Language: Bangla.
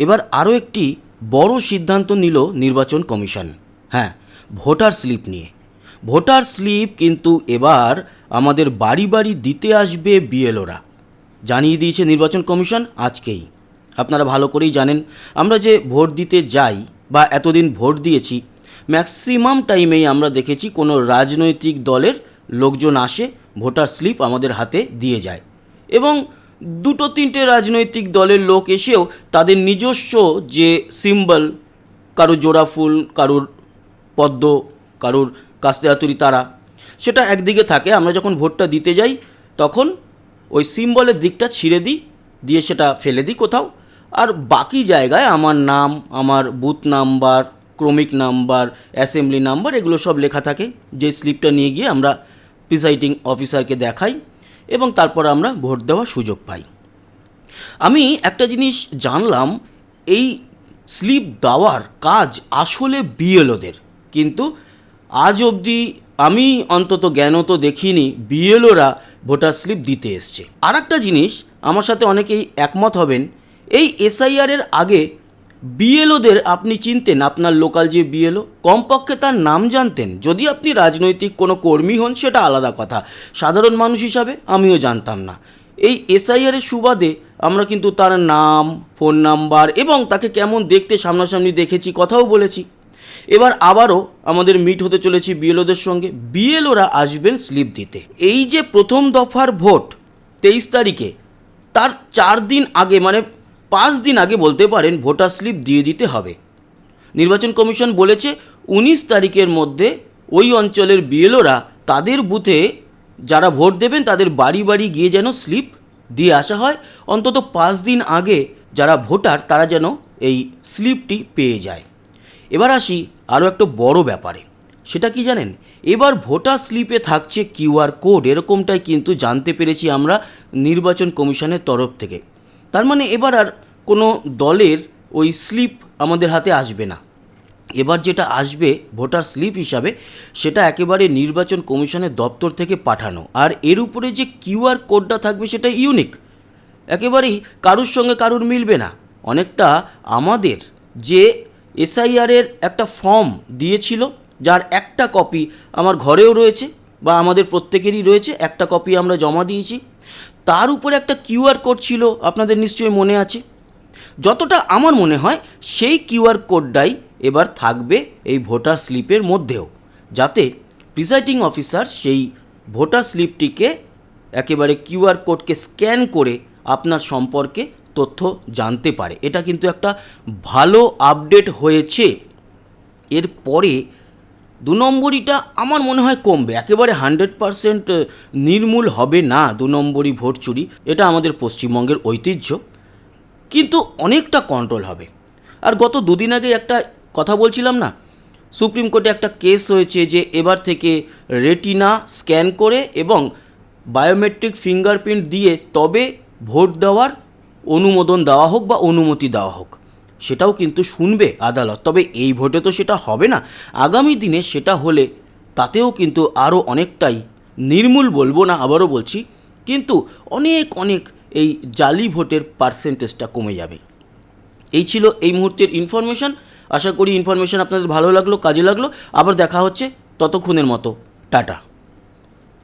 এবার আরও একটি বড় সিদ্ধান্ত নিল নির্বাচন কমিশন। হ্যাঁ, ভোটার স্লিপ নিয়ে। ভোটার স্লিপ কিন্তু এবার আমাদের বাড়ি বাড়ি দিতে আসবে বিএলওরা, জানিয়ে দিয়েছে নির্বাচন কমিশন আজকেই। আপনারা ভালো করেই জানেন, আমরা যে ভোট দিতে যাই বা এতদিন ভোট দিয়েছি, ম্যাক্সিমাম টাইমেই আমরা দেখেছি কোনো রাজনৈতিক দলের লোকজন আসে, ভোটার স্লিপ আমাদের হাতে দিয়ে যায়, এবং দুটো তিনটে রাজনৈতিক দলের লোক এসেও তাদের নিজস্ব যে সিম্বল, কারুর জোড়া ফুল, কারুর পদ্ম, কারুর কাস্তে হাতুড়ি তারা, সেটা একদিকে থাকে। আমরা যখন ভোটটা দিতে যাই তখন ওই সিম্বলের দিকটা ছিঁড়ে দিই, দিয়ে সেটা ফেলে দিই কোথাও, আর বাকি জায়গায় আমার নাম, আমার বুথ নাম্বার, ক্রমিক নাম্বার, অ্যাসেম্বলি নাম্বার, এগুলো সব লেখা থাকে। যে স্লিপটা নিয়ে গিয়ে আমরা প্রিসাইডিং অফিসারকে দেখাই এবং তারপর আমরা ভোট দেওয়ার সুযোগ পাই। আমি একটা জিনিস জানলাম, এই স্লিপ দেওয়ার কাজ আসলে বিএলওদের, কিন্তু আজ অবধি আমি অন্তত জ্ঞানত দেখিনি বিএলওরা ভোটার স্লিপ দিতে এসছে। আর একটা জিনিস, আমার সাথে অনেকেই একমত হবেন, এই এসআইআরের আগে বিএলওদের আপনি চিনতেন? আপনার লোকাল যে বিএলও, কমপক্ষে তার নাম জানতেন। যদি আপনি রাজনৈতিক কোনো কর্মী হন সেটা আলাদা কথা, সাধারণ মানুষ হিসাবে আমিও জানতাম না। এই এসআইআরের সুবাদে আমরা কিন্তু তার নাম, ফোন নাম্বার এবং তাকে কেমন দেখতে সামনাসামনি দেখেছি, কথাও বলেছি। এবার আবারও আমাদের মিট হতে চলেছি বিএলওদের সঙ্গে। বিএলওরা আসবেন স্লিপ দিতে। এই যে প্রথম দফার ভোট 23 তারিখে, তার 4 দিন আগে, মানে 5 দিন আগে বলতে পারেন, ভোটার স্লিপ দিয়ে দিতে হবে। নির্বাচন কমিশন বলেছে 19 তারিখের মধ্যে ওই অঞ্চলের বিএলওরা তাদের বুথে যারা ভোট দেবেন তাদের বাড়ি বাড়ি গিয়ে যেন স্লিপ দিয়ে আসা হয়। অন্তত 5 দিন আগে যারা ভোটার তারা যেন এই স্লিপটি পেয়ে যায়। এবার আসি আরও একটা বড় ব্যাপারে, সেটা কি জানেন? এবার ভোটার স্লিপে থাকছে কিউআর কোড, এরকমটাই কিন্তু জানতে পেরেছি আমরা নির্বাচন কমিশনের তরফ থেকে। তার মানে এবার আর কোনো দলের ওই স্লিপ আমাদের হাতে আসবে না। এবার যেটা আসবে ভোটার স্লিপ হিসাবে, সেটা একেবারে নির্বাচন কমিশনের দপ্তর থেকে পাঠানো। আর এর উপরে যে কিউআর কোডটা থাকবে সেটা ইউনিক, একেবারেই কারুর সঙ্গে কারুর মিলবে না। অনেকটা আমাদের যে এসআইআরের একটা ফর্ম দিয়েছিল, যার একটা কপি আমার ঘরেও রয়েছে বা আমাদের প্রত্যেকেরই রয়েছে, একটা কপি আমরা জমা দিয়েছি, তার উপরে একটা কিউআর কোড ছিল, আপনাদের নিশ্চয়ই মনে আছে। যতটা আমার মনে হয় সেই কিউআর কোডটাই এবার থাকবে এই ভোটার স্লিপের মধ্যেও, যাতে প্রিসাইডিং অফিসার সেই ভোটার স্লিপটিকে একেবারে কিউআর কোডকে স্ক্যান করে আপনার সম্পর্কে তথ্য জানতে পারে। এটা কিন্তু একটা ভালো আপডেট হয়েছে। এরপরে 2 নম্বরিটা আমার মনে হয় কমবে, একেবারে 100% নির্মূল হবে না 2 নম্বরি ভোট চুরি, এটা আমাদের পশ্চিমবঙ্গের ঐতিহ্য, কিন্তু অনেকটা কন্ট্রোল হবে। আর গত 2 দিন আগে একটা কথা বলছিলাম না, সুপ্রিম কোর্টে একটা কেস হয়েছে যে এবার থেকে রেটিনা স্ক্যান করে এবং বায়োমেট্রিক ফিঙ্গারপ্রিন্ট দিয়ে তবে ভোট দেওয়ার অনুমোদন দেওয়া হোক বা অনুমতি দেওয়া হোক, সেটাও কিন্তু শুনবে আদালত। তবে এই ভোটে তো সেটা হবে না, আগামী দিনে সেটা হলে তাতেও কিন্তু আরও অনেকটাই নির্মূল, বলবো না, আবারও বলছি, কিন্তু অনেক অনেক এই জালি ভোটের পার্সেন্টেজটা কমে যাবে। এই ছিল এই মুহূর্তের ইনফরমেশন। আশা করি ইনফরমেশন আপনাদের ভালো লাগলো, কাজে লাগলো। আবার দেখা হচ্ছে, ততক্ষণের মতো টাটা।